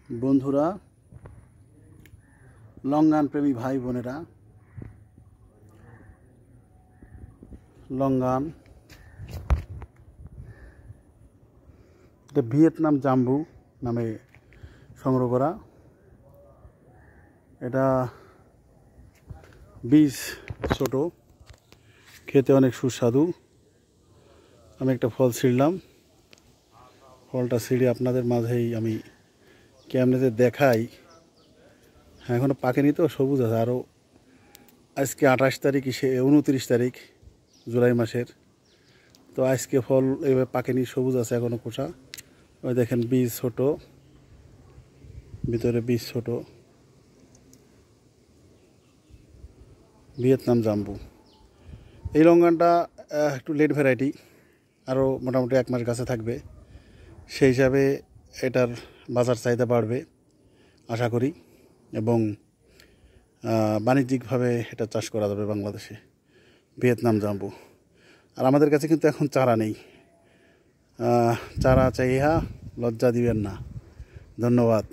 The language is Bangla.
বন্ধুরা, লঙ্গান প্রেমী ভাই বোনেরা, লঙ্গান এটা ভিয়েতনাম জাম্বু নামে সংগ্রহ করা। এটা বীজ ছোট, খেতে অনেক সুস্বাদু। আমি একটা ফল ছিঁড়লাম, ফলটা ছিঁড়ে আপনাদের মাঝেই আমি ক্যামেরাতে দেখাই। হ্যাঁ, এখনও পাকেনি, তো সবুজ আছে আরও। আজকে 28 তারিখ, 29 তারিখ জুলাই মাসের। তো আজকে ফল এভাবে পাকেনি, সবুজ আছে এখনও খোসা। ওই দেখেন বীজ ছোট, ভিতরে বীজ ছোট। ভিয়েতনাম জাম্বু এই লঙ্গানটা একটু লেট ভ্যারাইটি, আরও মোটামুটি 1 মাস গাছে থাকবে। সেই হিসাবে এটার বাজার চাহিদা বাড়বে আশা করি, এবং বাণিজ্যিকভাবে এটা চাষ করা যাবে বাংলাদেশে, ভিয়েতনাম জাম্বু। আর আমাদের কাছে কিন্তু এখন চারা নেই। চারা চাইয়া লজ্জা দিবেন না। ধন্যবাদ।